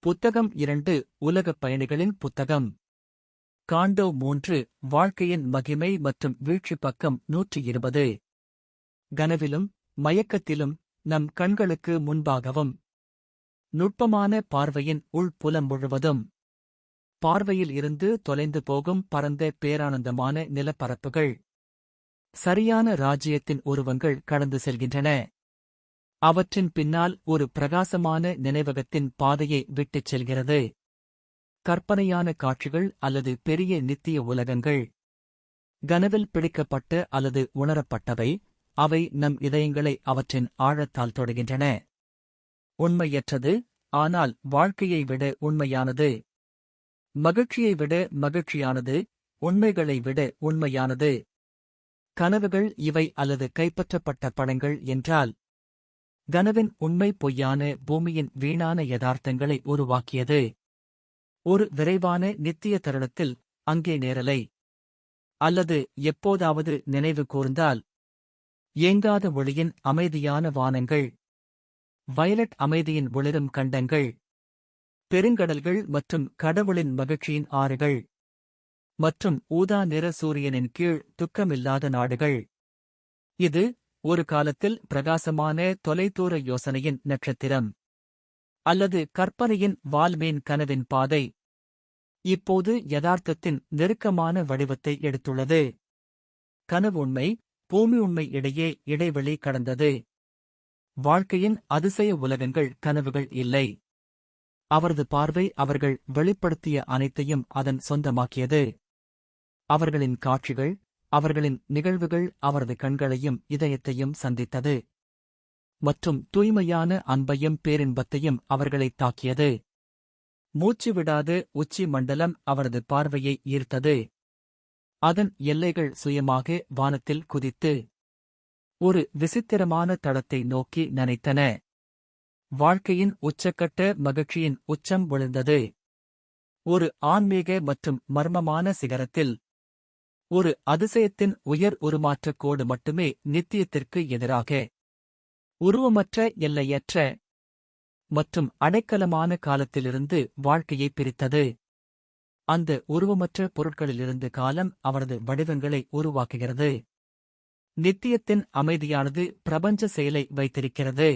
புத்தகம் 2 உலகப் பயணிகளின் புத்தகம். காண்டோ 3 வாழ்க்கையின் மகிமை மற்றும் வீழ்ச்சி பக்கம் 120. கனவிலும் மயக்கத்திலும் நம் கண்களுக்கு முன்பாகவும். நுட்பமான பார்வையின் உள்புலம் முழுவதும். பார்வையில் இருந்து தொலைந்து போகும் பரந்த பேரானந்தமான நிலப்பரப்புகள். சரியான ராஜ்யத்தின் உருவங்கள் கடந்து செல்கின்றன. அவற்றின் பின்னால் ஒரு பிரகாசமான நினைவகத்தின் பாதையை விட்டுச் செல்கிறது. கற்பனையான காட்சிகள் அல்லது பெரிய நித்திய உலகங்கள். கனவில் பிடிக்கப்பட்ட அல்லது உணரப்பட்டவை, அவை நம் இதயங்களை அவற்றின் ஆழத்தால் தொடுகின்றன. உண்மையற்றது, ஆனால் வாழ்க்கையை விட உண்மையானது. மகிழ்ச்சியை விட மகிழ்ச்சியானது, உண்மைகளை விட உண்மையானது. கனவுகள் இவை அல்லது கைப்பற்றப்பட்ட படங்கள் என்றால். கனவின் உண்மை பொய்யான பூமியின் வீணான யதார்த்தங்களை உருவாக்கியது. ஒரு விரைவான நித்திய தருணத்தில், அங்கே நேரலை. அல்லது எப்போதாவது நினைவு கூர்ந்தால். ஏங்காத ஒளியின் அமைதியான வானங்கள். வயலட் அமைதியின் ஒளிரும் கண்டங்கள். பெருங்கடல்கள் மற்றும் கடவுளின் மகிழ்ச்சியின் ஆறுகள். மற்றும் ஊதா நிற சூரியனின் கீழ் துக்கமில்லாத நாடுகள். இது ஒரு காலத்தில் பிரகாசமான தொலைதூர யோசனையின் நட்சத்திரம். அல்லது கற்பனையின் வால்மீன் கனவின் பாதை. இப்போது யதார்த்தத்தின் நெருக்கமான வடிவத்தை எடுத்துள்ளது. கனவு உண்மை, பூமி உண்மை இடையே இடைவெளி கடந்தது. வாழ்க்கையின் அதிசய உலகங்கள் கனவுகள் இல்லை. அவரது பார்வை அவர்கள் வெளிப்படுத்திய அனைத்தையும் அதன் சொந்தமாக்கியது. அவர்களின் காட்சிகள், அவர்களின் நிகழ்வுகள் அவரது கண்களையும் இதயத்தையும் சந்தித்தது. மற்றும் தூய்மையான அன்பையும் பேரின்பத்தையும் அவர்களைத் தாக்கியது. மூச்சுவிடாத உச்சி மண்டலம் அவரது பார்வையை ஈர்த்தது. அதன் எல்லைகள் சுயமாக வானத்தில் குதித்து ஒரு விசித்திரமான தடத்தை நோக்கி நனைத்தன. வாழ்க்கையின் உச்சக்கட்ட மகிழ்ச்சியின் உச்சம் விழுந்தது. ஒரு ஆன்மீக மற்றும் மர்மமான சிகரத்தில். ஒரு அதிசயத்தின் உயர் உருமாற்றக் கோடு மட்டுமே நித்தியத்திற்கு எதிராக. உருவமற்ற எல்லையற்ற மற்றும் அடைக்கலமான காலத்திலிருந்து வாழ்க்கையை பிரித்தது. அந்த உருவமற்ற பொருட்களிலிருந்து காலம் அவரது வடிவங்களை உருவாக்குகிறது. நித்தியத்தின் அமைதியானது பிரபஞ்ச செயலை வைத்திருக்கிறது.